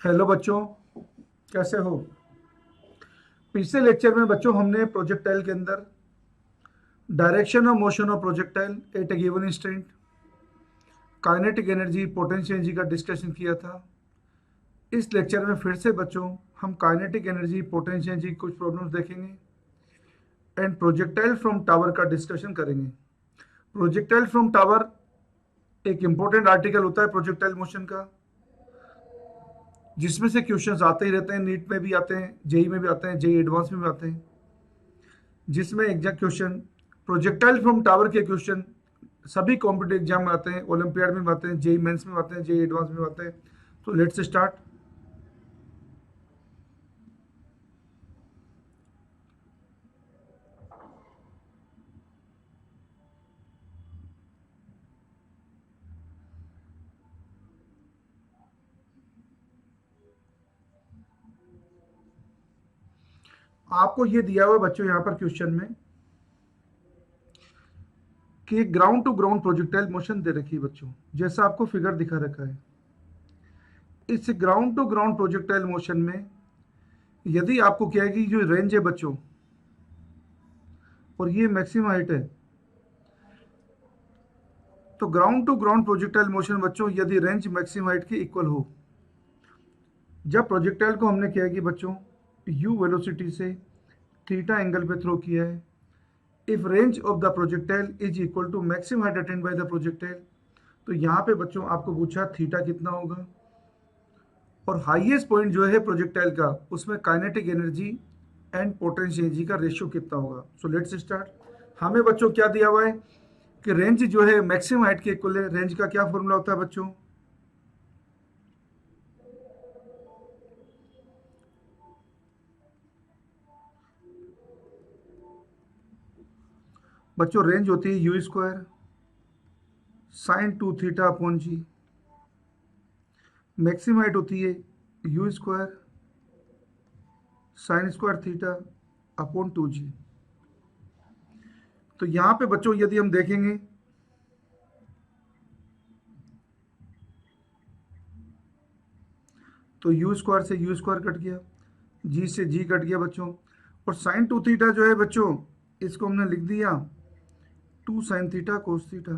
Hello बच्चों, कैसे हो। पिछले लेक्चर में बच्चों हमने प्रोजेक्टाइल के अंदर direction of motion of projectile eight A given instant, kinetic energy, potential energy का डिस्कशन किया था। इस लेक्चर में फिर से बच्चों हम काइनेटिक एनर्जी, पोटेंशियल एनर्जी की कुछ प्रॉब्लम्स देखेंगे एंड प्रोजेक्टाइल फ्रॉम टावर का डिस्कशन करेंगे। प्रोजेक्टाइल फ्रॉम टावर एक इंपॉर्टेंट आर्टिकल होता है प्रोजेक्टाइल मोशन का, जिसमें से क्वेश्चंस आते ही रहते हैं। नीट में भी आते हैं, जेई में भी आते हैं, जेई एडवांस में भी आते हैं, जिसमें exact question projectile from tower के क्वेश्चन सभी कॉम्पिटेटिव एग्जाम में आते हैं, ओलंपियाड में भी आते हैं, जेई मेंस में आते हैं, जेई एडवांस में आते हैं। तो लेट्स स्टार्ट। आपको ये दिया हुआ बच्चों यहाँ पर क्वेश्चन में कि ground to ground projectile motion दे रखी है बच्चों, जैसा आपको फिगर दिखा रखा है। इस ground to ground projectile motion में यदि आपको क्या है कि जो रेंज है बच्चों और ये मैक्सिमम हाइट है, तो ground to ground projectile motion बच्चों यदि रेंज मैक्सिमम हाइट के इक्वल हो, जब प्रोजेक्टाइल को हमने क्या है कि बच्चों u वेलोसिटी से थीटा एंगल पे थ्रो किया है, if range of the projectile is equal to maximum height attained by the projectile, तो यहाँ पे बच्चों आपको पूछा थीटा कितना होगा और हाईएस्ट पॉइंट जो है प्रोजेक्टाइल का उसमें kinetic energy and potential energy का रेशियो कितना होगा। So let's start. हमें बच्चों क्या दिया हुआ है कि रेंज जो है मैक्सिमम हाइट के इक्वल है। रेंज का क्या फॉर्मूला होता है बच्चों? बच्चों रेंज होती है u square sign 2 theta upon जी। मैक्सिमम हाइट होती है u square sine square theta upon 2 g. तो यहाँ पे बच्चों यदि हम देखेंगे तो यू स्क्वायर से यू स्क्वायर कट गया, जी से जी कट गया बच्चों, और साइन 2 थीटा जो है बच्चों इसको हमने लिख दिया 2 sin theta cos theta.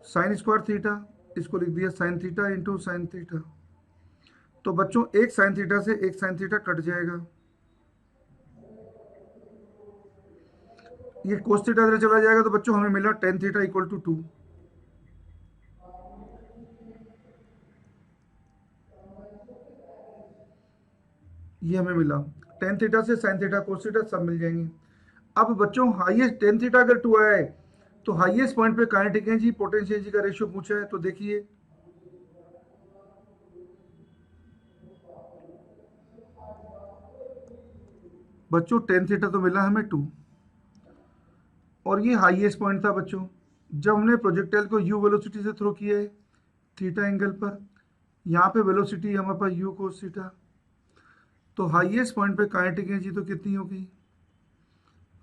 Sign square theta इसको लिख दिया sign theta into sine theta. तो बच्चों एक साइन थीटा से एक साइन थीटा कट जाएगा, ये कोस थीटा इधर चला जाएगा, तो बच्चों हमें मिला टेन थीटा इक्वल टू 2। ये हमें मिला टेन थीटा से साइन थीटा कोस थीटा सब मिल जाएंगे। अब बच्चों हाईएस्ट टेन थीटा अगर 2 आया है तो हाईएस्ट पॉइंट पे काइनेटिक एनर्जी पोटेंशियल एनर्जी का रेशियो पूछा है, तो देखिए बच्चों टेन थीटा तो मिला हमें 2, और ये हाईएस्ट पॉइंट था बच्चों जब हमने प्रोजेक्टाइल को यू वेलोसिटी से थ्रो किया है थीटा एंगल पर। यहाँ पे वेलोसिटी हमारे पास यू कोस थीटा, तो हाईएस्ट पॉइंट पे काइनेटिक एनर्जी तो कितनी होगी,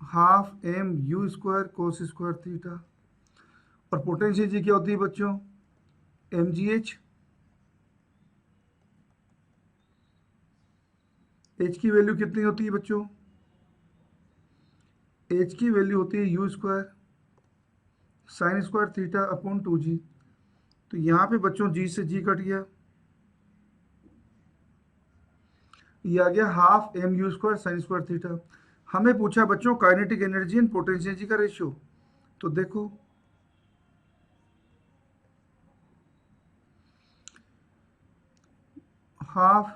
half m u square cos square theta. और पोटेंशियल एनर्जी क्या होती है बच्चों, एम जी एच की वैल्यू कितनी होती है बच्चों, एच की वैल्यू होती है u square sine square theta upon 2 g. तो यहाँ पे बच्चों जी से जी कट गया, ये आ गया half m u square sine square theta. हमें पूछा बच्चों kinetic energy and potential energy का रेशियो, तो देखो half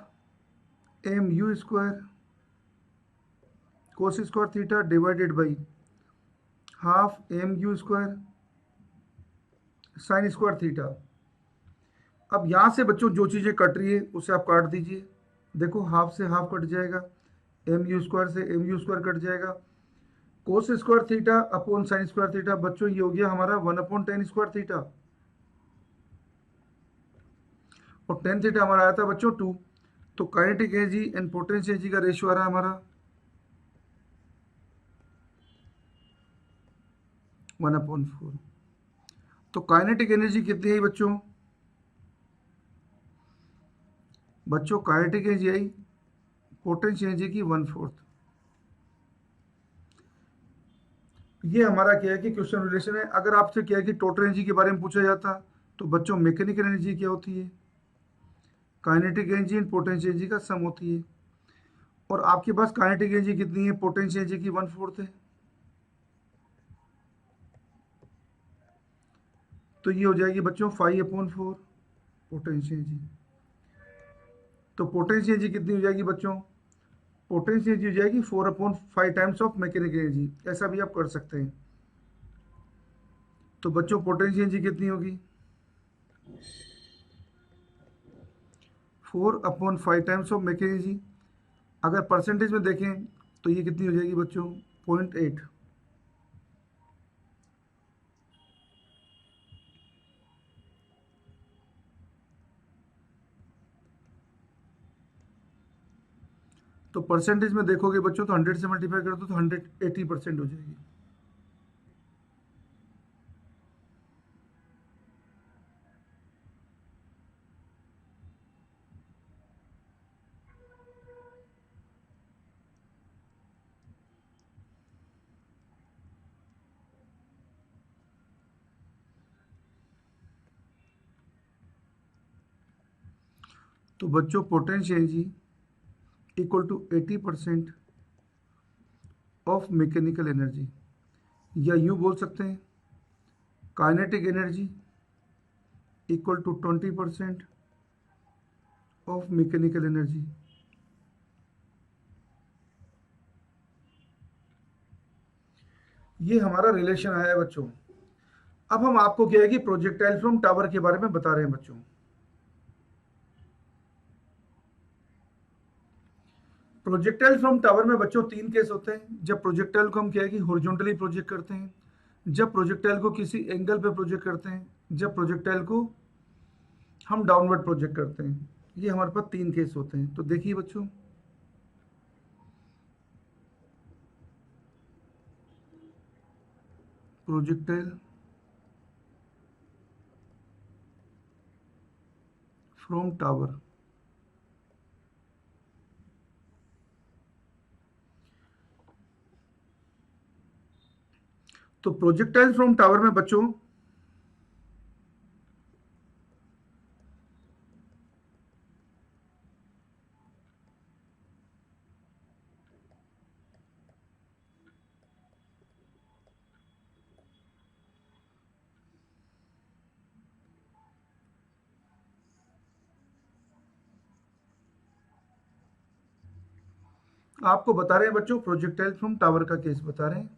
m u square cos square theta divided by half m u square sine square theta. अब यहाँ से बच्चों जो चीज़ें कट रही है उसे आप काट दीजिए। देखो हाफ से हाफ कट जाएगा, एम यू स्क्वायर से एम यू स्क्वायर कट जाएगा, कोस square theta upon sine square theta बच्चों ये हो गया हमारा 1/10 स्क्वायर थीटा, और टेन थीटा हमारा आया था बच्चों 2। तो kinetic energy and potential energy का रेशियो आ रहा है हमारा 1/4। तो काइनेटिक एनर्जी कितनी है बच्चों, बच्चों काइनेटिक एनर्जी आई पोटेंशियल एनर्जी की 1/4। ये हमारा क्या है कि क्वेश्चन रिलेशन है। अगर आपसे क्या है कि टोटल एनर्जी के बारे में पूछा जाता तो बच्चों मैकेनिकल एनर्जी क्या होती है, kinetic energy and potential energy का सम होती है। और आपके पास काइनेटिक एनर्जी कितनी है, पोटेंशियल एनर्जी की 1/4 है। तो ये हो जाएगी बच्चों 5/4 पोटेंशियल एनर्जी। तो पोटेंशियल एनर्जी कितनी हो जाएगी बच्चों, पोटेंशियल एनर्जी हो जाएगी 4/5 टाइम्स ऑफ मैकेनिकल एनर्जी। ऐसा भी आप कर सकते हैं। तो बच्चों पोटेंशियल एनर्जी कितनी होगी, 4/5 टाइम्स ऑफ मैकेनिकल एनर्जी। अगर परसेंटेज में देखें तो ये कितनी हो जाएगी बच्चों, 0.8। तो परसेंटेज में देखोगे बच्चों तो 100 से मल्टीप्लाई कर दो तो 180% हो जाएगी। तो बच्चों potential energy equal to 80% of mechanical energy, या यूँ बोल सकते हैं kinetic energy equal to 20% of mechanical energy. ये हमारा रिलेशन आया है बच्चों। अब हम आपको क्या है कि प्रोजेक्टाइल फ्रॉम टावर के बारे में बता रहे हैं बच्चों। प्रोजेक्टाइल फ्रॉम टावर में बच्चों 3 केस होते हैं। जब प्रोजेक्टाइल को हम क्या है कि हॉरिजॉन्टली प्रोजेक्ट करते हैं, जब प्रोजेक्टाइल को किसी एंगल पे प्रोजेक्ट करते हैं, जब प्रोजेक्टाइल को हम डाउनवर्ड प्रोजेक्ट करते हैं। ये हमारे पास 3 केस होते हैं। तो देखिए बच्चों, प्रोजेक्टाइल फ्रॉम टावर, तो प्रोजेक्टाइल फ्रॉम टावर में बच्चों आपको बता रहे हैं बच्चों, प्रोजेक्टाइल फ्रॉम टावर का केस बता रहे हैं।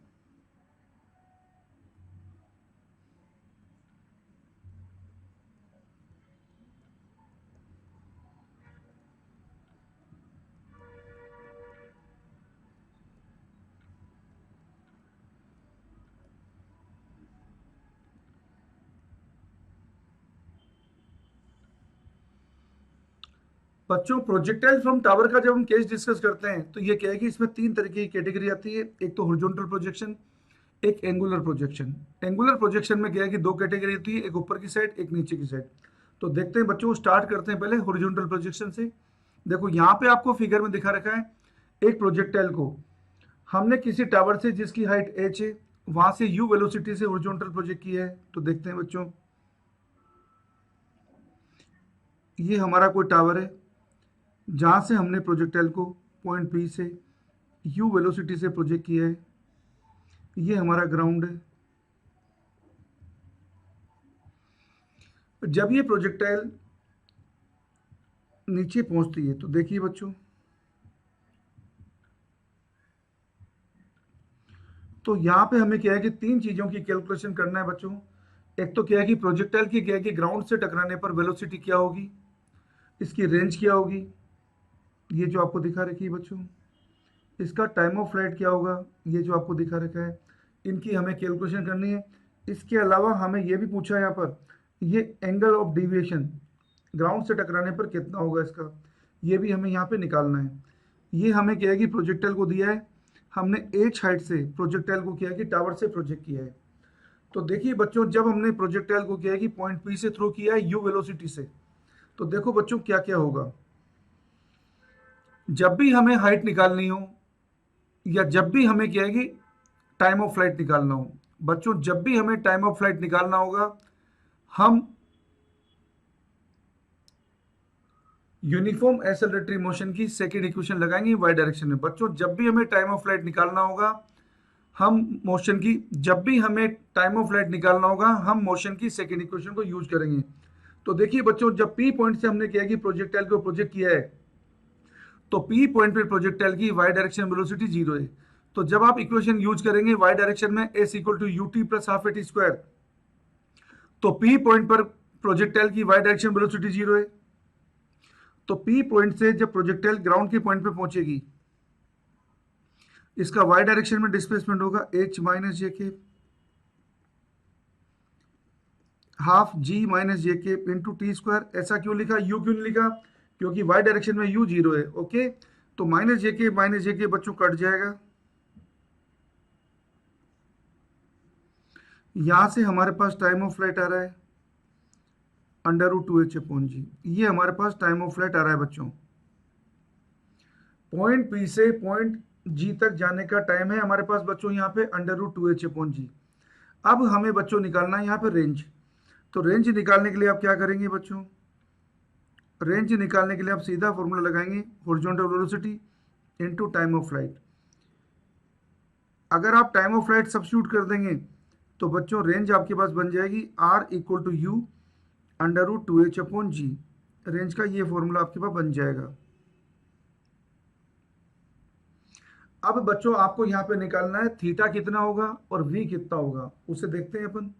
बच्चों प्रोजेक्टाइल फ्रॉम टावर का जब हम केस डिस्कस करते हैं तो ये क्या है कि इसमें 3 तरह की कैटेगरी आती है। एक तो हॉरिजॉन्टल प्रोजेक्शन, एक एंगुलर प्रोजेक्शन। एंगुलर प्रोजेक्शन में क्या है कि 2 कैटेगरी होती है, एक ऊपर की साइड, एक नीचे की साइड। तो देखते हैं बच्चों, स्टार्ट करते हैं पहले हॉरिजॉन्टल प्रोजेक्शन से। देखो यहाँ पे आपको फिगर में दिखा रखा है, एक प्रोजेक्टाइल को हमने किसी टावर से जिसकी हाइट h है वहां से u वेलोसिटी से हॉरिजॉन्टल प्रोजेक्ट किया है। तो देखते हैं बच्चों, ये हमारा कोई टावर है जहां से हमने प्रोजेक्टाइल को पॉइंट P से u वेलोसिटी से प्रोजेक्ट किया है। ये हमारा ग्राउंड है। जब ये प्रोजेक्टाइल नीचे पहुंचती है तो देखिए बच्चों, तो यहाँ पे हमें क्या है कि 3 चीजों की कैलकुलेशन करना है बच्चों। एक तो क्या है कि प्रोजेक्टाइल की क्या है कि ग्राउंड से टकराने पर वेलोसिटी क्या होगी, इसकी रेंज क्या होगी, ये जो आपको दिखा रखी है बच्चों। इसका टाइम ऑफ फ्लाइट क्या होगा, ये जो आपको दिखा रखा है। इनकी हमें कैलकुलेशन करनी है। इसके अलावा हमें ये भी पूछा है यहाँ पर, ये एंगल ऑफ डिविएशन ग्राउंड से टकराने पर कितना होगा इसका, ये भी हमें यहाँ पे निकालना है। ये हमें क्या है कि प्रोजेक्टाइल को दिया है, हमने h हाइट से प्रोजेक्टाइल को किया है कि टावर से प्रोजेक्ट किया है। तो देखिए बच्चों, जब हमने प्रोजेक्टाइल को किया है कि पॉइंट P से थ्रो किया है u वेलोसिटी से, तो देखो बच्चों क्या क्या होगा। जब भी हमें हाइट निकालनी हो या जब भी हमें क्या है कि टाइम ऑफ फ्लाइट निकालना हो, बच्चों जब भी हमें टाइम ऑफ फ्लाइट निकालना होगा, हम यूनिफॉर्म एक्सेलरेटरी मोशन की सेकेंड इक्वेशन लगाएंगे वाई डायरेक्शन में। बच्चों जब भी हमें टाइम ऑफ फ्लाइट निकालना होगा, हम मोशन की जब भी हमें टाइम ऑफ फ्लाइट निकालना होगा हम मोशन की सेकेंड इक्वेशन को यूज करेंगे। तो देखिए बच्चों, जब पी पॉइंट से हमने किया कि प्रोजेक्टाइल को प्रोजेक्ट किया है, तो पी पॉइंट पे प्रोजेक्टाइल की वाई डायरेक्शन वेलोसिटी 0 है। तो जब आप इक्वेशन यूज करेंगे वाई डायरेक्शन में S equal to u t plus half a t square, तो पी पॉइंट पर प्रोजेक्टाइल की वाई डायरेक्शन वेलोसिटी 0 है। तो पी पॉइंट से जब प्रोजेक्टाइल ग्राउंड के पॉइंट पे पहुंचेगी, इसका वाई डायरेक्शन में डिस्प्लेसमेंट होगा एच माइनस जे के हाफ जी माइनस जे के इंटू टी स्क्वायर। ऐसा क्यों लिखा, यू क्यों नहीं लिखा, क्योंकि वाई डायरेक्शन में यू 0 है। ओके, तो माइनस जे के बच्चों कट जाएगा, यहां से हमारे पास टाइम ऑफ फ्लाइट आ रहा है under root 2h upon G. ये हमारे पास टाइम ऑफ फ्लाइट आ रहा है बच्चों। पॉइंट पी से पॉइंट जी तक जाने का टाइम है हमारे पास बच्चों यहाँ पे अंडर रूट 2h अपॉन जी। अब हमें बच्चों निकालना है यहाँ पे रेंज। तो रेंज निकालने के लिए आप क्या करेंगे बच्चों, रेंज निकालने के लिए आप सीधा फॉर्मूला लगाएंगे horizontal velocity into time of flight. अगर आप टाइम ऑफ फ्लाइट सब्स्टिट्यूट कर देंगे तो बच्चों रेंज आपके पास बन जाएगी R equal to u under root 2h upon g. Range का ये फॉर्मूला आपके पास बन जाएगा। अब बच्चों आपको यहाँ पे निकालना है थीटा कितना होगा और वी कितना होगा, उसे देखते हैं अपन।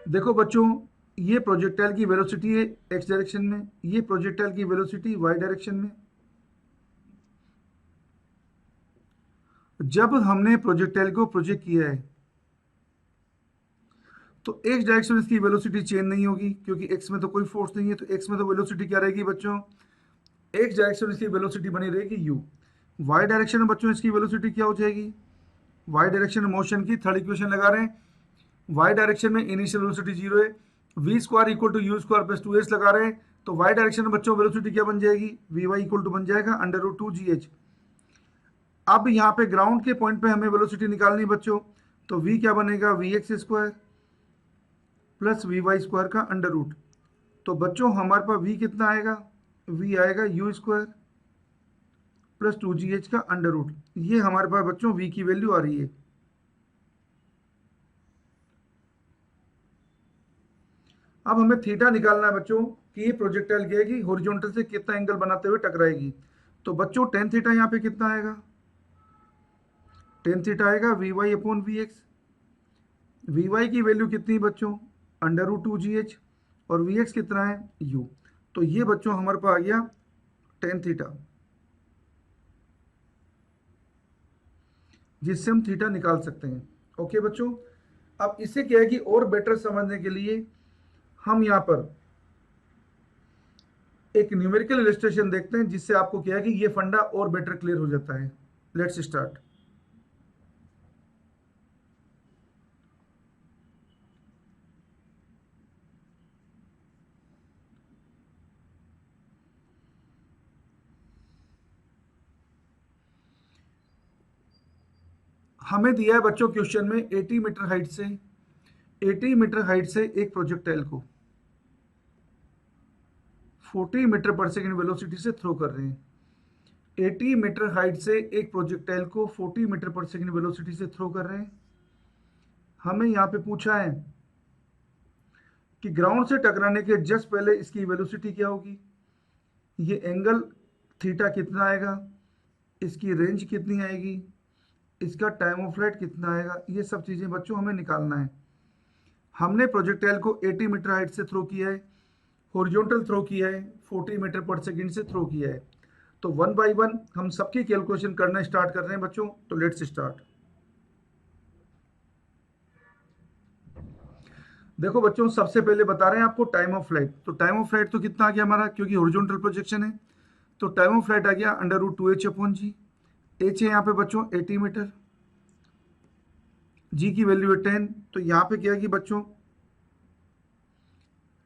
देखो बच्चों, ये प्रोजेक्टाइल की वेलोसिटी है एक्स डायरेक्शन में, ये प्रोजेक्टाइल की वेलोसिटी वाई डायरेक्शन में। जब हमने प्रोजेक्टाइल को प्रोजेक्ट किया है तो एक्स डायरेक्शन में इसकी वेलोसिटी चेंज नहीं होगी, क्योंकि एक्स में तो कोई फोर्स नहीं है। तो एक्स में तो वेलोसिटी क्या रहेगी बच्चों, एक्स डायरेक्शन में इसकी वेलोसिटी बनी रहेगी यू। वाई डायरेक्शन में बच्चों इसकी वेलोसिटी क्या हो जाएगी, वाई डायरेक्शन मोशन की थर्ड इक्वेशन लगा रहे हैं। वाई डायरेक्शन में इनिशियल वेलोसिटी 0 है, v square equal to u square plus 2s लगा रहे हैं। तो वाई डायरेक्शन में बच्चों वेलोसिटी क्या बन जाएगी, वी वाई इक्वल टू बन जाएगा अंडर रूट 2gh। अब यहाँ पे ग्राउंड के पॉइंट पे हमें वेलोसिटी निकालनी बच्चों, तो v क्या बनेगा, v x square plus v y square का अंडर रूट। तो बच्चों हमारे पास v कितना आएगा, v आएगा यू स्क्वायर प्लस 2gh का अंडर रूट। ये हमारे पास बच्चों v की वैल्यू आ रही है। अब हमें थीटा निकालना है बच्चों कि ये प्रोजेक्टाइल क्या है कि हॉरिजॉन्टल से कितना एंगल बनाते हुए टकराएगी। तो बच्चों टेन थीटा यहाँ पे कितना आएगा, टेन थीटा आएगा v Y upon we x. We Y की वैल्यू कितनी बच्चों, अंडर रूट 2gh, और वी एक्स कितना है u। तो ये बच्चों हमारे पास आ गया टेन थीटा, जिससे हम थीटा निकाल सकते हैं। ओके बच्चों, अब इससे क्या है कि और बेटर समझने के लिए हम यहाँ पर एक न्यूमेरिकल इलस्ट्रेशन देखते हैं, जिससे आपको क्या है कि ये फंडा और बेटर क्लियर हो जाता है। Let's start. हमें दिया है बच्चों क्वेश्चन में 80 मीटर हाइट से, 80 मीटर हाइट से एक प्रोजेक्टाइल को 40 मीटर पर सेकेंड वेलोसिटी से थ्रो कर रहे हैं। 80 मीटर हाइट से एक प्रोजेक्टाइल को 40 मीटर पर सेकेंड वेलोसिटी से थ्रो कर रहे हैं। हमें यहाँ पे पूछा है कि ग्राउंड से टकराने के जस्ट पहले इसकी वेलोसिटी क्या होगी, ये एंगल थीटा कितना आएगा, इसकी रेंज कितनी आएगी, इसका टाइम ऑफ फ्लाइट कितना आएगा। ये सब चीज़ें बच्चों हमें निकालना है। हमने प्रोजेक्टाइल को 80 मीटर हाइट से थ्रो किया है, हॉरिजॉन्टल थ्रो किया है, 40 मीटर पर सेकेंड से थ्रो किया है। तो वन बाय वन हम सबकी कैलकुलेशन करना स्टार्ट कर रहे हैं बच्चों। तो लेट्स स्टार्ट। देखो बच्चों, सबसे पहले बता रहे हैं आपको टाइम ऑफ फ्लाइट। तो टाइम ऑफ फ्लाइट तो कितना आ गया हमारा, क्योंकि हॉरिजॉन्टल प्रोजेक्शन है, तो टाइम ऑफ फ्लाइट आ गया अंडर रूट 2h अपॉन जी। एच है यहाँ पे बच्चों 80 मीटर, जी की वैल्यू है 10, तो यहाँ पे क्या है कि बच्चों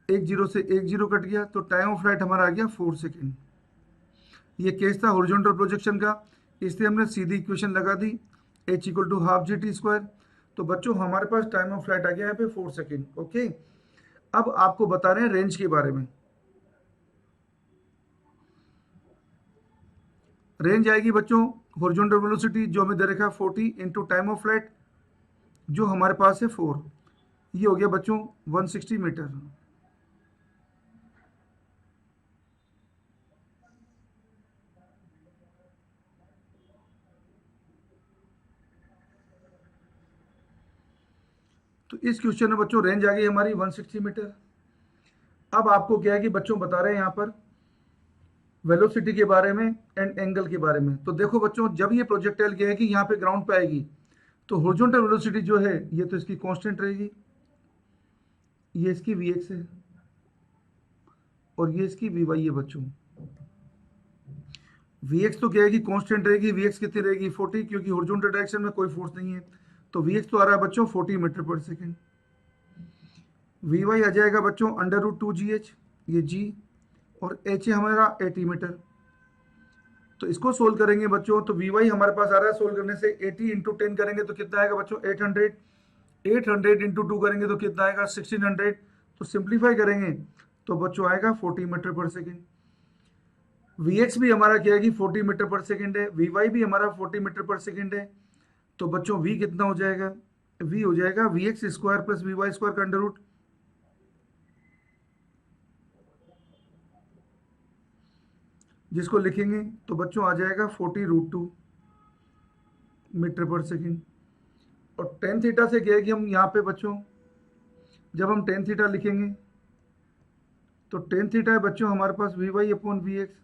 एक जीरो से एक जीरो कट गया, तो टाइम ऑफ फ्लाइट हमारा आ गया 4 सेकेंड। ये केस था हॉरिजॉन्टल प्रोजेक्शन का, इसलिए हमने सीधी इक्वेशन लगा दी h equal to half g T square. तो बच्चों हमारे पास टाइम ऑफ फ्लाइट आ गया यहाँ पे 4 सेकेंड। ओके, अब आपको बता रहे हैं रेंज के बारे में। रेंज आएगी बच्चों हॉरिजॉन्टल वेलोसिटी जो हमें दे रखा है 40 इंटू टाइम ऑफ फ्लाइट जो हमारे पास है 4, ये हो गया बच्चों 160 मीटर। तो इस क्वेश्चन में बच्चों रेंज आ गई हमारी 160 मीटर। अब आपको क्या है कि बच्चों बता रहे हैं यहाँ पर वेलोसिटी के बारे में एंड एंगल के बारे में। तो देखो बच्चों, जब ये प्रोजेक्टाइल क्या है कि यहाँ पे ग्राउंड पे आएगी तो हॉरिजॉन्टल वेलोसिटी जो है ये तो इसकी कांस्टेंट रहेगी, ये इसकी वी एक्स है और ये इसकी वी वाई है बच्चों। वी एक्स तो क्या है कि कांस्टेंट रहेगी, वी एक्स कितनी रहेगी 40, क्योंकि हॉरिजॉन्टल डायरेक्शन में कोई फोर्स नहीं है, तो वी एक्स तो आ रहा है बच्चों 40 मीटर पर सेकेंड। वी वाई आ जाएगा बच्चों अंडर रूट 2 GH, ये जी, और एच है हमारा 80 मीटर। तो इसको सोल्व करेंगे बच्चों, तो वी वाई हमारे पास आ रहा है सोल्व करने से 80 इंटू 10 करेंगे तो कितना आएगा बच्चों 800, 800 इंटू 2 करेंगे तो कितना आएगा 1600। तो सिंप्लीफाई करेंगे तो बच्चों आएगा 40 मीटर पर सेकेंड। वी एक्स भी हमारा क्या है कि 40 मीटर पर सेकेंड है, वी वाई भी हमारा 40 मीटर पर सेकेंड है। तो बच्चों वी कितना हो जाएगा, वी हो जाएगा v x square plus v y square का अंडर रूट, जिसको लिखेंगे तो बच्चों आ जाएगा 40 √2 मीटर पर सेकेंड। और टेन थीटा से क्या है कि हम यहाँ पे बच्चों जब हम टेन थीटा लिखेंगे तो टेन थीटा है बच्चों हमारे पास V Y upon we x.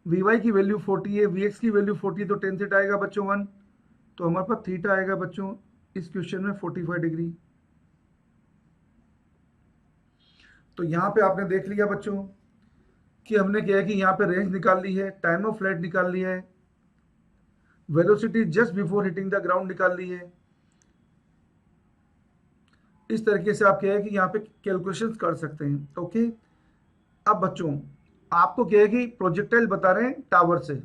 We Y की वैल्यू 40 है, वी एक्स की वैल्यू 40, तो टेन थीटा आएगा बच्चों 1, तो हमारे पास थीटा आएगा बच्चों इस क्वेश्चन में 45 डिग्री। तो यहाँ पे आपने देख लिया बच्चों कि हमने क्या है कि यहाँ पे रेंज निकाल ली है, टाइम ऑफ फ्लाइट निकाल लिया है, velocity just before hitting the ground निकाल ली है। इस तरीके से आप क्या है कि यहाँ पे कैलकुलेशंस कर सकते हैं। ओके, अब बच्चों आपको क्या है कि प्रोजेक्टाइल बता रहे हैं टावर से,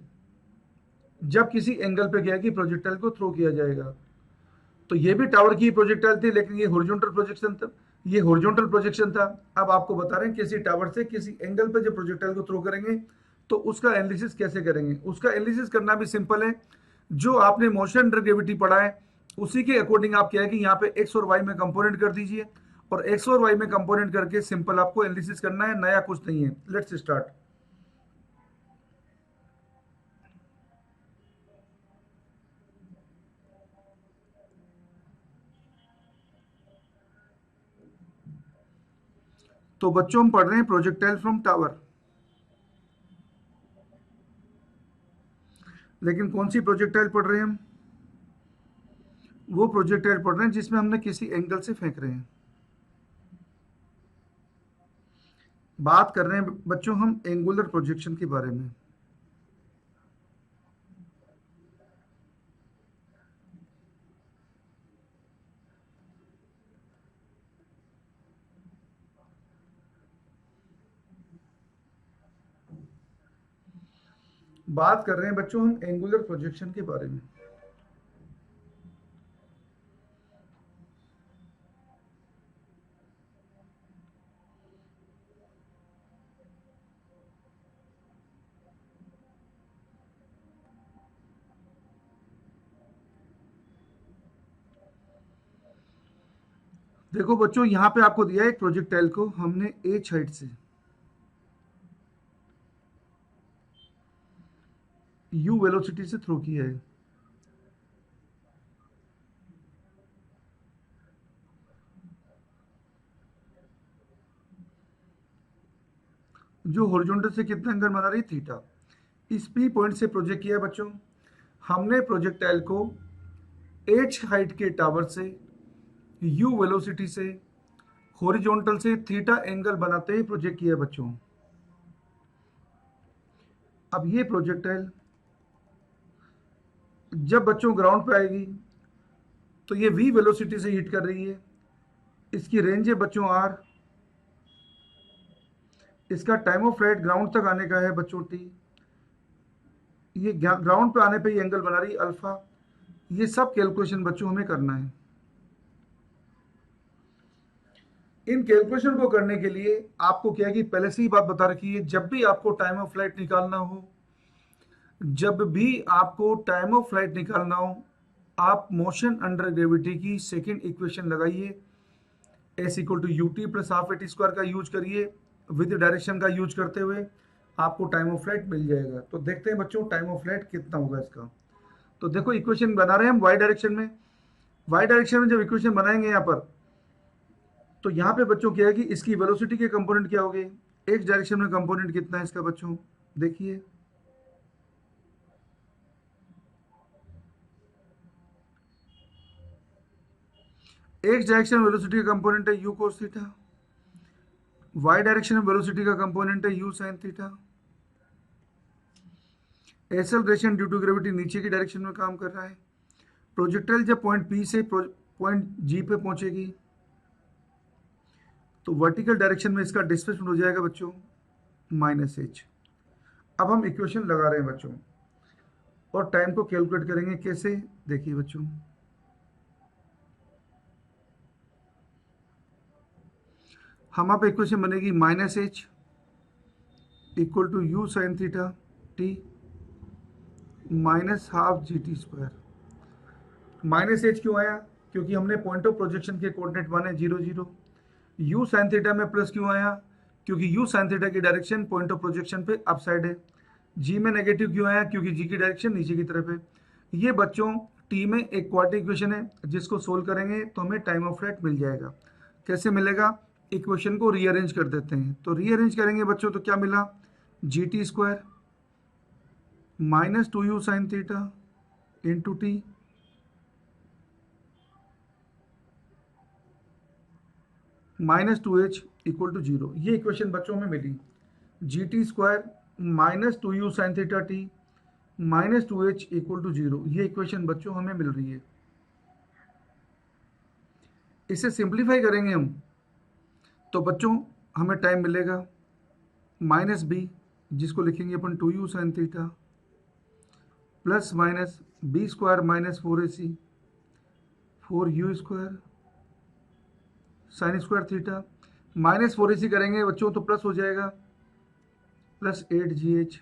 जब किसी एंगल पे क्या है कि प्रोजेक्टाइल को थ्रो किया जाएगा। तो ये भी टावर की प्रोजेक्टाइल थी, लेकिन ये हॉरिजॉन्टल प्रोजेक्शन था, ये हॉरिजॉन्टल प्रोजेक्शन था। अब आपको बता रहे हैं किसी टावर से किसी एंगल पे जब प्रोजेक्टाइल को थ्रो करेंगे तो उसका एनालिसिस कैसे करेंगे। उसका एनालिसिस करना भी सिंपल है, जो आपने मोशन अंडर ग्रेविटी पढ़ा है उसी के अकॉर्डिंग आप क्या है कि यहाँ पे एक्स और वाई में कंपोनेंट कर दीजिए, और एक्स और वाई में कंपोनेंट करके सिंपल आपको एनालिसिस करना है, नया कुछ नहीं है। Let's start. तो बच्चों हम पढ़ रहे हैं प्रोजेक्टाइल फ्रॉम टावर, लेकिन कौन सी प्रोजेक्टाइल पढ़ रहे हैं हम, वो प्रोजेक्टाइल पढ़ रहे हैं जिसमें हमने किसी एंगल से फेंक रहे हैं। बात कर रहे हैं बच्चों हम एंगुलर प्रोजेक्शन के बारे में। बात कर रहे हैं बच्चों हम एंगुलर प्रोजेक्शन के बारे में। देखो बच्चों, यहां पे आपको दिया है एक प्रोजेक्टाइल को हमने एच हाइट से यू वेलोसिटी से थ्रो किया है। जो हॉरिजॉन्टल से कितना एंगल बना रही थीटा, इस पी पॉइंट से प्रोजेक्ट किया है बच्चों हमने प्रोजेक्टाइल को एच हाइट के टावर से यू वेलोसिटी से हॉरिजॉन्टल से थीटा एंगल बनाते ही प्रोजेक्ट किया है बच्चों। अब ये प्रोजेक्टाइल जब बच्चों ग्राउंड पे आएगी तो ये v वेलोसिटी से हिट कर रही है, इसकी रेंज है बच्चों r, इसका टाइम ऑफ फ्लाइट ग्राउंड तक आने का है बच्चों t, ये ग्राउंड पे आने पे ये एंगल बना रही है अल्फा। ये सब कैलकुलेशन बच्चों हमें करना है। इन कैलकुलेशन को करने के लिए आपको क्या है कि पहले से ही बात बता रखी है, जब भी आपको टाइम ऑफ फ्लाइट निकालना हो, जब भी आपको टाइम ऑफ फ्लाइट निकालना हो, आप मोशन अंडर ग्रेविटी की सेकंड इक्वेशन लगाइए, S equal to u t plus half a t square का यूज करिए, विद डायरेक्शन का यूज करते हुए आपको टाइम ऑफ फ्लाइट मिल जाएगा। तो देखते हैं बच्चों टाइम ऑफ फ्लाइट कितना होगा इसका। तो देखो इक्वेशन बना रहे हैं हम वाई डायरेक्शन में। वाई डायरेक्शन में जब इक्वेशन बनाएंगे यहाँ पर, तो यहाँ पे बच्चों क्या है कि इसकी वेलोसिटी के कंपोनेंट क्या हो गए, एक्स डायरेक्शन में कंपोनेंट कितना है इसका बच्चों, देखिए एक्स डायरेक्शन में वेलोसिटी का कंपोनेंट है u cos theta, y direction में वेलोसिटी का कंपोनेंट है u sine theta. Acceleration due to gravity नीचे की डायरेक्शन में काम कर रहा है। प्रोजेक्टाइल जब पॉइंट पी से पॉइंट जी पे पहुंचेगी तो वर्टिकल डायरेक्शन में इसका डिस्प्लेसमेंट हो जाएगा बच्चों माइनस एच। अब हम इक्वेशन लगा रहे हैं बच्चों और टाइम को कैलकुलेट करेंगे कैसे, देखिए बच्चों हमारे पे इक्वेशन बनेगी minus h equal to u sine theta T minus half g T square. Minus h क्यों आया, क्योंकि हमने पॉइंट ऑफ प्रोजेक्शन के कोऑर्डिनेट माने 0 0। यू साइन थीटा में प्लस क्यों आया, क्योंकि यू साइन थीटा की डायरेक्शन पॉइंट ऑफ प्रोजेक्शन पे अप साइड है। जी में नेगेटिव क्यों आया, क्योंकि जी की डायरेक्शन नीचे की तरफ है। ये बच्चों टी में एक क्वाड्रेटिक इक्वेशन है जिसको सोल्व करेंगे तो हमें टाइम ऑफ फ्लाइट मिल जाएगा। कैसे मिलेगा, इक्वेशन को रीअरेंज कर देते हैं। तो रीअरेंज करेंगे बच्चों तो क्या मिला, G T square minus 2u sine theta into T minus 2h equal to 0। ये इक्वेशन बच्चों में मिली, G T square minus 2u sine theta T minus 2h equal to 0। ये इक्वेशन बच्चों हमें मिल रही है। इसे सिंप्लीफाई करेंगे हम तो बच्चों हमें टाइम मिलेगा माइनस बी, जिसको लिखेंगे अपन 2u sine theta plus minus b square minus 4ac 4u square sine square theta minus 4ac करेंगे बच्चों तो प्लस हो जाएगा प्लस 8gh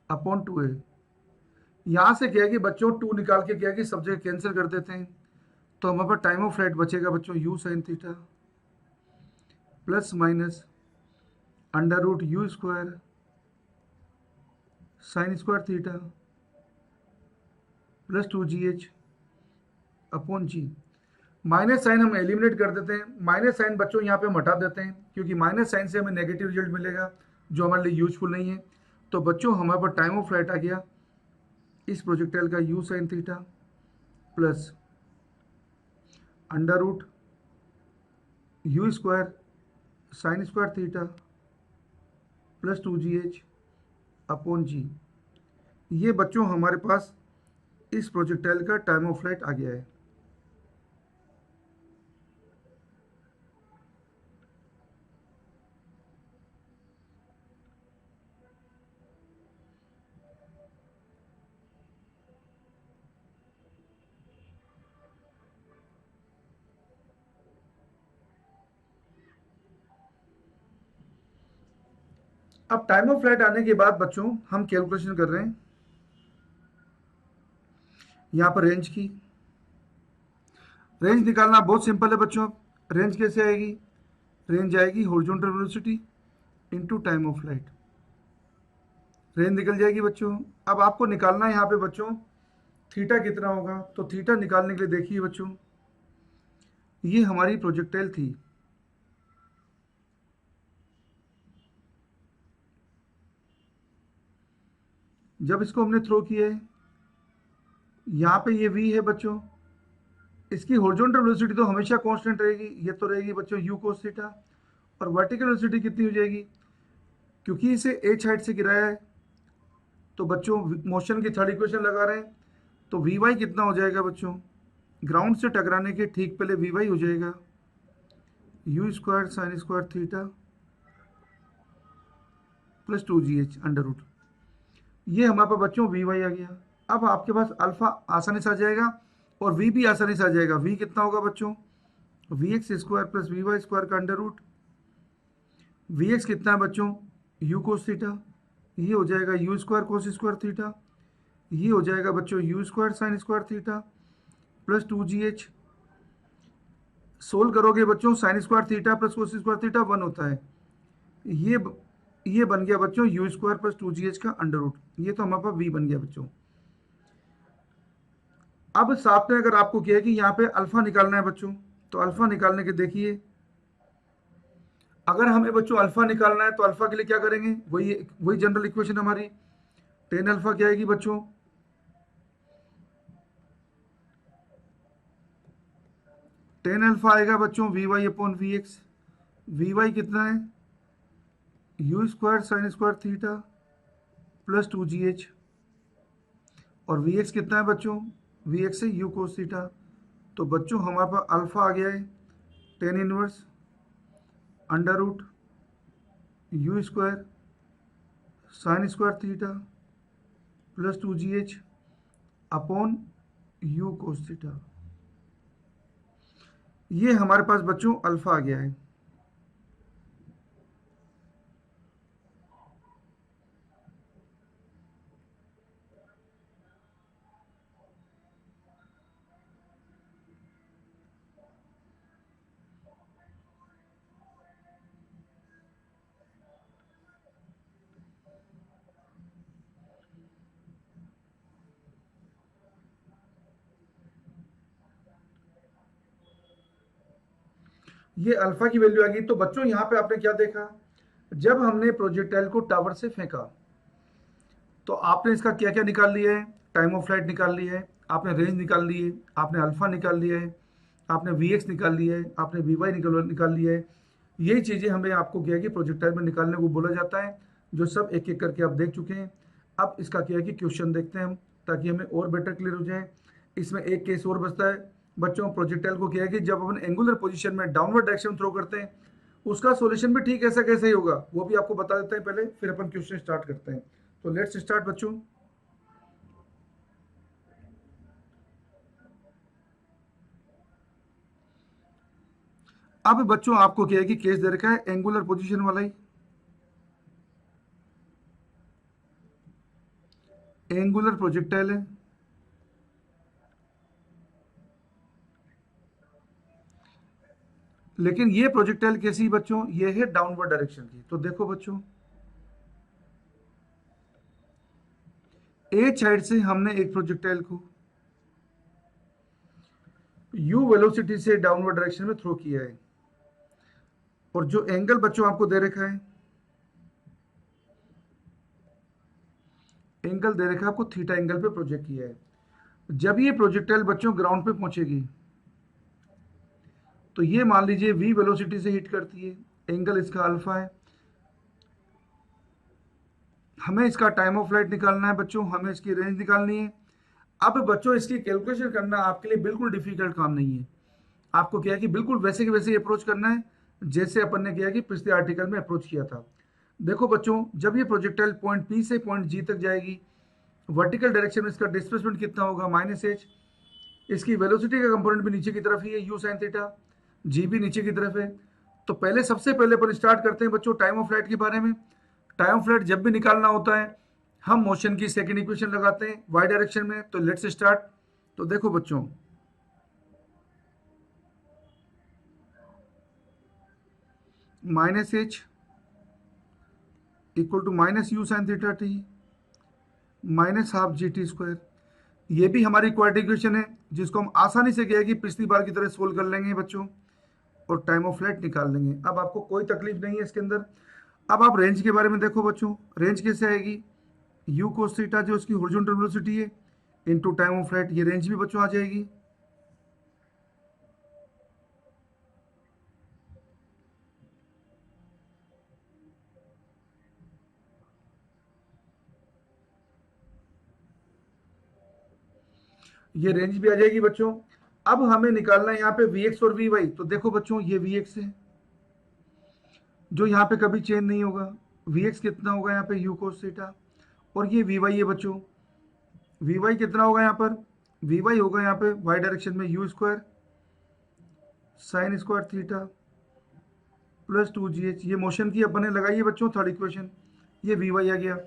अपॉन 2a। यहाँ से क्या है कि बच्चों 2 निकाल के क्या है कि सब जगह कैंसिल कर देते हैं, तो हमारे पास टाइम ऑफ फ्लाइट बचेगा बच्चों u sine theta plus minus under root you square sine square theta plus 2gh upon g. Minus sine हम एलिमिनेट कर देते हैं, माइनस साइन बच्चों यहाँ पे हम हटा देते हैं क्योंकि माइनस साइन से हमें नेगेटिव रिजल्ट मिलेगा जो हमारे लिए यूजफुल नहीं है। तो बच्चों हमारे पास टाइम ऑफ फ्लाइट आ गया इस प्रोजेक्टाइल का U sine theta plus under root you square sine square theta plus 2gh upon G. ये बच्चों हमारे पास इस प्रोजेक्टाइल का टाइम ऑफ फ्लाइट आ गया है। अब टाइम ऑफ फ्लाइट आने के बाद बच्चों हम कैलकुलेशन कर रहे हैं यहाँ पर रेंज की। रेंज निकालना बहुत सिंपल है बच्चों। रेंज कैसे आएगी, रेंज आएगी horizontal velocity into time of flight, range निकल जाएगी बच्चों। अब आपको निकालना है यहाँ पे बच्चों थीटा कितना होगा, तो थीटा निकालने के लिए देखिए बच्चों ये हमारी प्रोजेक्टाइल थी, जब इसको हमने थ्रो किया है यहाँ पे ये v है बच्चों, इसकी हॉरिजॉन्टल वेलोसिटी तो हमेशा कांस्टेंट रहेगी, ये तो रहेगी बच्चों u cos थीटा, और वर्टिकल वेलोसिटी कितनी हो जाएगी, क्योंकि इसे h हाइट से गिराया है तो बच्चों मोशन की थर्ड इक्वेशन लगा रहे हैं तो vy कितना हो जाएगा बच्चों ग्राउंड से टकराने के ठीक पहले वी वाई हो जाएगा u square sine square theta plus 2gh under root. ये हमारे पास बच्चों वी वाई आ गया। अब आपके पास अल्फा आसानी से आ जाएगा और वी भी आसानी से आ जाएगा। वी कितना होगा बच्चों, v x square plus v y square का अंडर रूट। वी एक्स कितना है बच्चों, यू कोस थीटा, ये हो जाएगा u square cos square theta, ये हो जाएगा बच्चों u square sine square theta plus 2gh। Solve करोगे बच्चों sine square theta plus cos square theta 1 होता है। ये ये बन गया बच्चों यू स्क्वायर प्लस 2gh का अंडर रूट। ये तो हमारे पास वी बन गया बच्चों। अब साथ में अगर आपको किया है कि यहाँ पे अल्फा निकालना है बच्चों, तो अल्फा निकालने के देखिए, अगर हमें बच्चों अल्फा निकालना है तो अल्फा के लिए क्या करेंगे, वही वही जनरल इक्वेशन हमारी टेन अल्फा क्या आएगी बच्चों, टेन अल्फा आएगा बच्चों v Y upon we x. We y कितना है, u square sine square theta plus 2gh, और वी एक्स कितना है बच्चों, वी एक्स है यू कोस थीटा। तो बच्चों हमारे पास अल्फा आ गया है tan inverse under root you square sine square theta plus 2gh upon u cos theta. ये हमारे पास बच्चों अल्फा आ गया है। ये अल्फा की वैल्यू आ गई। तो बच्चों यहाँ पे आपने क्या देखा, जब हमने प्रोजेक्टाइल को टावर से फेंका तो आपने इसका क्या क्या निकाल लिया है, टाइम ऑफ फ्लाइट निकाल लिया है, आपने रेंज निकाल ली है, आपने अल्फा निकाल लिया है, आपने वी एक्स निकाल लिया है, आपने वी वाई निकाल लिया है। यही चीज़ें हमें आपको क्या है कि प्रोजेक्टाइल में निकालने को बोला जाता है, जो सब एक एक करके आप देख चुके हैं। अब इसका क्या है कि क्वेश्चन देखते हैं हम, ताकि हमें और बेटर क्लियर हो जाए। इसमें एक केस और बचता है बच्चों, प्रोजेक्टाइल को क्या है कि जब अपन एंगुलर पोजीशन में डाउनवर्ड डायरेक्शन में थ्रो करते हैं, उसका सॉल्यूशन भी ठीक ऐसा कैसे ही होगा वो भी आपको बता देते हैं पहले, फिर अपन क्वेश्चन स्टार्ट करते हैं। तो लेट्स स्टार्ट बच्चों। अब बच्चों आपको क्या है कि केस दे रखा है एंगुलर पोजीशन वाला ही, एंगुलर प्रोजेक्टाइल है, लेकिन ये प्रोजेक्टाइल कैसी बच्चों, ये है डाउनवर्ड डायरेक्शन की। तो देखो बच्चों, ए साइड से हमने एक प्रोजेक्टाइल को यू वेलोसिटी से डाउनवर्ड डायरेक्शन में थ्रो किया है, और जो एंगल बच्चों आपको दे रखा है, एंगल दे रखा है आपको थीटा एंगल पे प्रोजेक्ट किया है। जब ये प्रोजेक्टाइल बच्चों ग्राउंड पे पहुंचेगी तो ये मान लीजिए वी वेलोसिटी से हिट करती है, एंगल इसका अल्फा है। हमें इसका टाइम ऑफ फ्लाइट निकालना है बच्चों, हमें इसकी रेंज निकालनी है। अब बच्चों इसकी कैलकुलेशन करना आपके लिए बिल्कुल डिफिकल्ट काम नहीं है। आपको क्या है कि बिल्कुल वैसे के वैसे ही अप्रोच करना है जैसे अपन ने किया कि पिछले आर्टिकल में अप्रोच किया था। देखो बच्चों, जब ये प्रोजेक्टाइल पॉइंट पी से पॉइंट जी तक जाएगी, वर्टिकल डायरेक्शन में इसका डिस्प्लेसमेंट कितना होगा, -h। इसकी वेलोसिटी का कंपोनेंट भी नीचे की तरफ ही है, यू साइन थीटा, जी भी नीचे की तरफ है। तो पहले सबसे पहले अपन स्टार्ट करते हैं बच्चों टाइम ऑफ फ्लाइट के बारे में। टाइम ऑफ फ्लाइट जब भी निकालना होता है हम मोशन की सेकंड इक्वेशन लगाते हैं वाई डायरेक्शन में। तो लेट्स स्टार्ट। तो देखो बच्चों, -h equal to -u sine theta t -half g T square. ये भी हमारी क्वाड्रेटिक इक्वेशन है जिसको हम आसानी से क्या है कि पिछली बार की तरह सोल्व कर लेंगे बच्चों, और टाइम ऑफ फ्लाइट निकाल लेंगे। अब आपको कोई तकलीफ नहीं है इसके अंदर। अब आप रेंज के बारे में देखो बच्चों, रेंज कैसे आएगी, यू कोस थीटा जो उसकी हॉरिजॉन्टल वेलोसिटी है इनटू टाइम ऑफ फ्लाइट, ये रेंज भी बच्चों आ जाएगी। ये रेंज भी आ जाएगी बच्चों। अब हमें निकालना है यहाँ पे Vx और Vy। तो देखो बच्चों, ये Vx है जो यहाँ पे कभी चेंज नहीं होगा। Vx कितना होगा यहाँ पे u cos थीटा, और ये Vy है बच्चों। Vy कितना होगा यहाँ पर? Vy होगा यहाँ पे y डायरेक्शन में u square sine square theta plus 2gh। ये मोशन की अपने लगाई है बच्चों थर्ड इक्वेशन। ये Vy आ गया।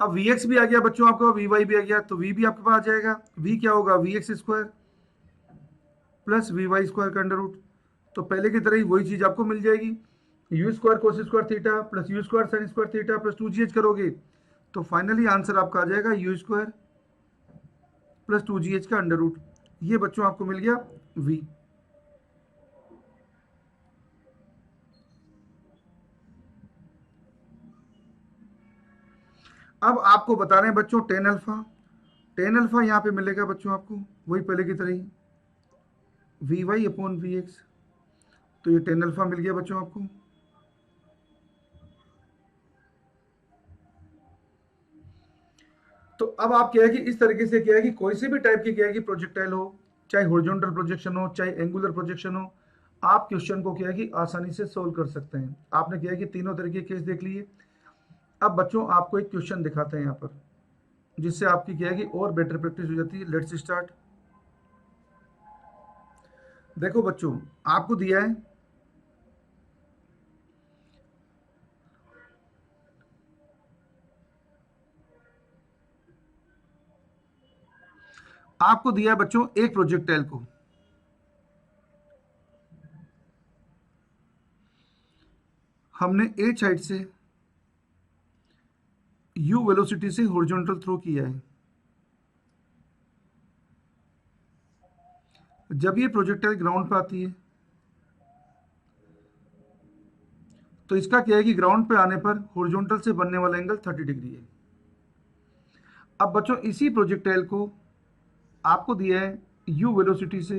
अब Vx भी आ गया बच्चों आपका, Vy भी आ गया, तो V भी आपके पास आ जाएगा। V क्या होगा? Vx square plus Vy square का अंडर रूट। तो पहले की तरह ही वही चीज आपको मिल जाएगी। You square cos square theta plus you square sine square theta plus 2gh करोगे तो फाइनली आंसर आपका आ जाएगा यू स्क्वायर प्लस 2gh का अंडर रूट। ये बच्चों आपको मिल गया V। अब आपको बता रहे हैं बच्चों टेन अल्फा। टेन अल्फा यहाँ पे मिलेगा बच्चों आपको वही पहले की तरह ही Vy अपॉन Vx। तो ये टेन अल्फा मिल गया बच्चों आपको। तो अब आप क्या है कि इस तरीके से क्या है कि कोई से भी टाइप की क्या है कि प्रोजेक्टाइल हो, चाहे हॉरिजॉन्टल प्रोजेक्शन हो चाहे एंगुलर प्रोजेक्शन हो, आप क्वेश्चन को क्या है कि आसानी से सोल्व कर सकते हैं। आपने क्या है कि तीनों तरह के केस देख लिए। अब बच्चों आपको एक क्वेश्चन दिखाते हैं यहाँ पर, जिससे आपकी क्या है कि और बेटर प्रैक्टिस हो जाती है। Let's start. देखो बच्चों, आपको दिया है बच्चों एक प्रोजेक्टाइल को हमने एच हाइट से u वेलोसिटी से हॉरिजॉन्टल थ्रो किया है। जब ये प्रोजेक्टाइल ग्राउंड पे आती है तो इसका क्या है कि ग्राउंड पे आने पर हॉरिजॉन्टल से बनने वाला एंगल 30 डिग्री है। अब बच्चों इसी प्रोजेक्टाइल को आपको दिया है u वेलोसिटी से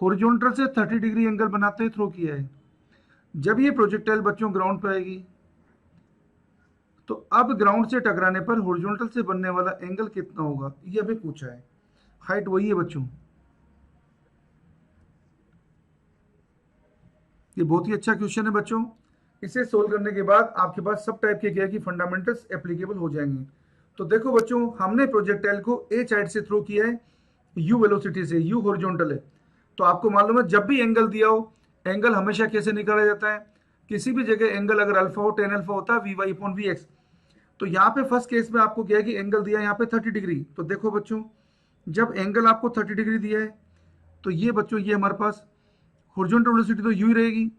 हॉरिजॉन्टल से 30 डिग्री एंगल बनाते हुए थ्रो किया है। जब ये प्रोजेक्टाइल बच्चों ग्राउंड पे आएगी तो अब ग्राउंड से टकराने पर हॉरिजॉन्टल से बनने वाला एंगल कितना होगा, ये अभी पूछा है। हाइट वही है बच्चों। ये बहुत ही अच्छा क्वेश्चन है बच्चों। इसे सोल्व करने के बाद आपके पास सब टाइप के क्या है कि फंडामेंटल्स एप्लीकेबल हो जाएंगे। तो देखो बच्चों, हमने प्रोजेक्टाइल को ए साइड से थ्रो किया है यू वेलोसिटी से, यू हॉरिजॉन्टल है। तो आपको मालूम है जब भी एंगल दिया हो, एंगल हमेशा कैसे निकाला जाता है? किसी भी जगह एंगल अगर अल्फा हो, टेन अल्फा होता है Vy अपॉन Vx। तो यहाँ पे फर्स्ट केस में आपको क्या है कि एंगल दिया है यहाँ पे 30 डिग्री। तो देखो बच्चों, जब एंगल आपको 30 डिग्री दिया है तो ये बच्चों ये हमारे पास हॉरिजॉन्टल वेलोसिटी तो यू ही रहेगी।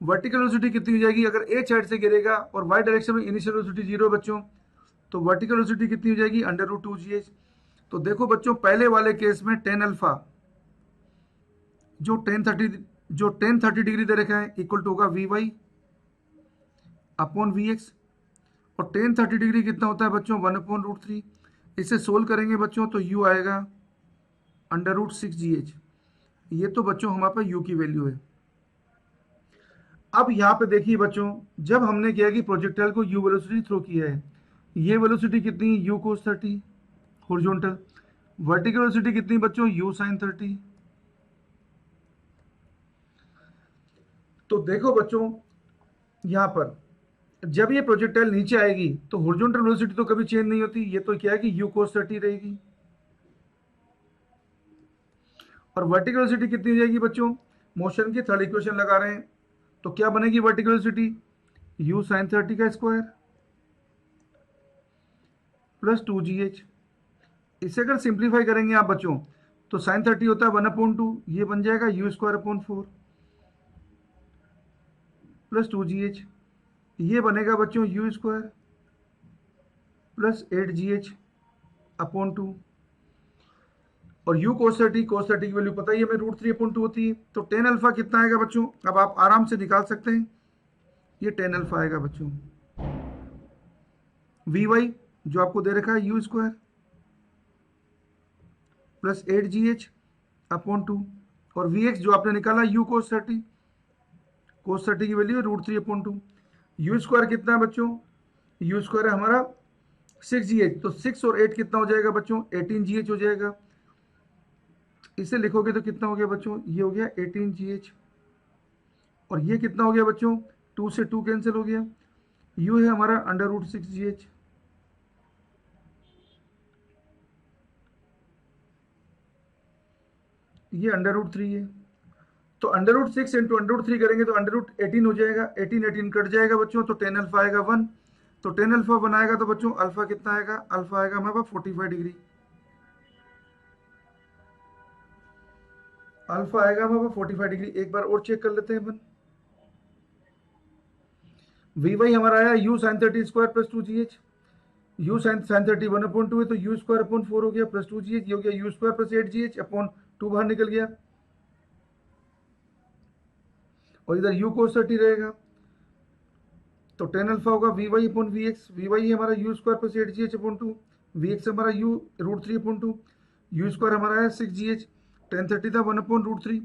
वर्टिकल वेलोसिटी कितनी हो जाएगी? अगर ए साइड से गिरेगा और वाई डायरेक्शन में इनिशियल वेलोसिटी 0 बच्चों, तो वर्टिकल वेलोसिटी कितनी हो जाएगी? Under root 2gh। तो देखो बच्चों, पहले वाले केस में टेन अल्फा जो टेन थर्टी डिग्री दे रखा है इक्वल टू होगा Vy अपॉन Vx। और टेन 30 डिग्री कितना होता है बच्चों? 1/√3। इसे सोल्व करेंगे बच्चों तो u आएगा अंडर रूट 6gh। ये तो बच्चों हमारे पास u की वैल्यू है। अब यहाँ पे देखिए बच्चों, जब हमने किया कि प्रोजेक्टाइल को u वेलोसिटी थ्रो किया है, ये वेलोसिटी कितनी? u cos 30 horizontal. Vertical velocity कितनी बच्चों? u sin 30। तो देखो बच्चों, यहाँ पर जब ये प्रोजेक्टाइल नीचे आएगी तो हॉरिजॉन्टल वेलोसिटी तो कभी चेंज नहीं होती। ये तो क्या है कि u cos 30 रहेगी। और वर्टिकल वेलोसिटी कितनी हो जाएगी बच्चों? मोशन की थर्ड इक्वेशन लगा रहे हैं तो क्या बनेगी वर्टिकल वेलोसिटी? u sin 30 का स्क्वायर प्लस 2gh। इसे अगर सिंप्लीफाई करेंगे आप बच्चों तो sin 30 होता है 1/2, ये बन जाएगा u square upon 4 plus 2gh। ये बनेगा बच्चों u square plus 8gh upon 2। और u cos 30 की वैल्यू पता ही है हमें √3/2 होती है। तो टेन अल्फा कितना आएगा बच्चों? अब आप आराम से निकाल सकते हैं। ये टेन अल्फा आएगा बच्चों Vy जो आपको दे रखा है u square plus 8gh upon 2, और Vx जो आपने निकाला u cos 30 की वैल्यू है √3/2। u स्क्वायर कितना है बच्चों? u स्क्वायर है हमारा 6gh। तो 6 और 8 कितना हो जाएगा बच्चों? 18gh हो जाएगा। इसे लिखोगे तो कितना हो गया बच्चों, ये हो गया 18 GH। और ये कितना हो गया बच्चों, 2 से 2 कैंसिल हो गया, यू है हमारा √6 GH। ये √3 है, तो √6 इंटू √3 करेंगे तो √18 हो जाएगा, 18 कट जाएगा बच्चों, तो टेन अल्फा आएगा 1। तो टेन अल्फा 1 आएगा तो बच्चों अल्फा कितना आएगा, अल्फा आएगा हमारे पास 45 डिग्री। अल्फा आएगा हमारे पास 45 डिग्री। एक बार और चेक कर लेते हैं अपन। वी वाई हमारा आया u sine 30² plus 2 GH। U sine 30 1/2 है, तो यू स्क्वायर अपॉन 4 हो गया प्लस 2 GH, ये हो गया you square plus 8 GH upon 2 बाहर निकल गया, और इधर यू cos 30 रहेगा, तो टेन अल्फा होगा V Y upon we x. We Y हमारा U square plus 8 GH upon 2, V X हमारा यू √3 अपॉन 2, यू स्क्वायर हमारा है 6 GH, टेन 30 था 1/√3,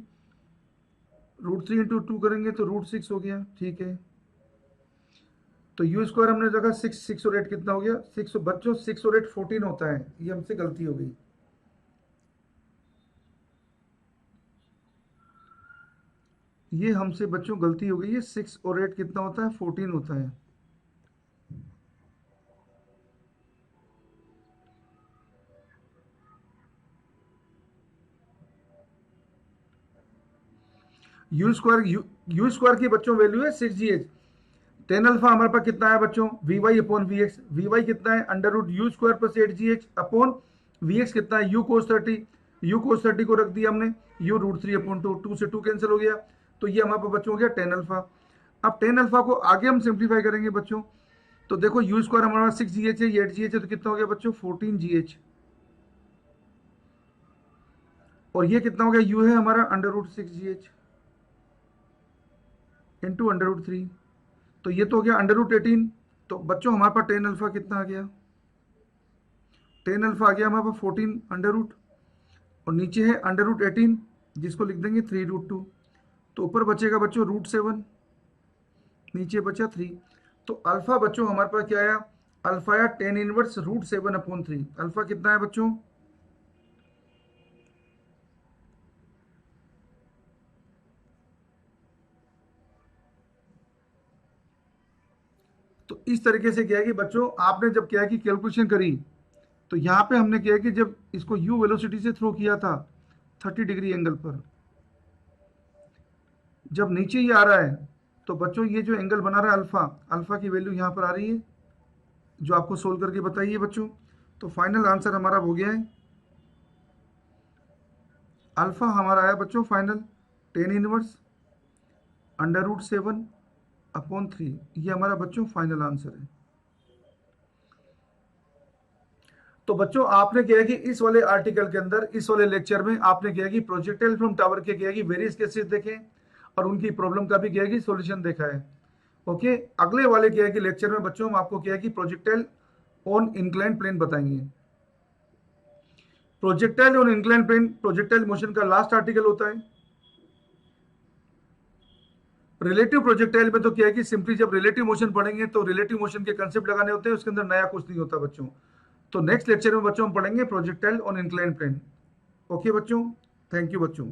√3 इंटू 2 करेंगे तो √6 हो गया, ठीक है। तो यू स्क्वायर हमने रखा 6, 6 और 8 कितना हो गया 6, बच्चों 6 और 8 14 होता है, ये हमसे गलती हो गई। ये हमसे बच्चों गलती हो गई है, 6 और 8 कितना होता है 14 होता है। यू स्क्वायर की बच्चों वैल्यू है 6 GH। टेन अल्फा हमारे पास कितना है बच्चों, v Y upon we x. We y कितना है √u² plus 8 GH upon we x कितना है यू cos 30। यू cos 30 को रख दिया हमने यू √3 अपॉन 2, 2 से 2 कैंसिल हो गया, तो ये हमारे पास बच्चों हो गया टेन अल्फा। अब टेन अल्फा को आगे हम सिंप्लीफाई करेंगे बच्चों, तो देखो यू स्क्वायर हमारा 6 GH है, ये 8 GH है, तो कितना हो गया बच्चों 14 GH, और ये कितना हो गया यू है हमारा √6 GH इंटू √3, तो ये तो हो गया √18। तो बच्चों हमारे पास टेन अल्फा कितना आ गया, टेन अल्फा आ गया हमारे पास 14 √, और नीचे है √18 जिसको लिख देंगे 3√2, तो ऊपर बचेगा बच्चों √7, नीचे बचा 3। तो अल्फा बच्चों हमारे पास क्या आया, अल्फा आया टेन इनवर्स √7 अपॉन 3। अल्फा कितना है बच्चों, तो इस तरीके से क्या है कि बच्चों आपने जब क्या है कि कैलकुलेशन करी, तो यहाँ पे हमने क्या है कि जब इसको यू वेलोसिटी से थ्रो किया था 30 डिग्री एंगल पर, जब नीचे ये आ रहा है, तो बच्चों ये जो एंगल बना रहा है अल्फा, अल्फा की वैल्यू यहाँ पर आ रही है जो आपको सोल्व करके बताइए बच्चों। तो फाइनल आंसर हमारा हो गया है, अल्फा हमारा आया बच्चों फाइनल टेन इनवर्स √7 अपॉन 3, ये हमारा बच्चों फाइनल आंसर है। तो बच्चों आपने क्या है कि इस वाले आर्टिकल के अंदर, इस वाले लेक्चर में आपने क्या है कि प्रोजेक्टाइल फ्रॉम टावर के क्या है कि वेरियस केसेस देखे और उनकी प्रॉब्लम का भी क्या है कि सॉल्यूशन देखा है। ओके, अगले वाले क्या है कि लेक्चर में बच्चों हम आपको क्या है कि प्रोजेक्टाइल ऑन इंक्लाइंड प्लेन बताएंगे। Projectile on inclined plane projectile motion का लास्ट आर्टिकल होता है। रिलेटिव प्रोजेक्टाइल में तो क्या है कि सिंपली जब रिलेटिव मोशन पढ़ेंगे तो रिलेटिव मोशन के कंसेप्ट लगाने होते हैं, उसके अंदर नया कुछ नहीं होता बच्चों। तो नेक्स्ट लेक्चर में बच्चों हम पढ़ेंगे projectile on inclined plane. Okay बच्चों, थैंक यू बच्चों।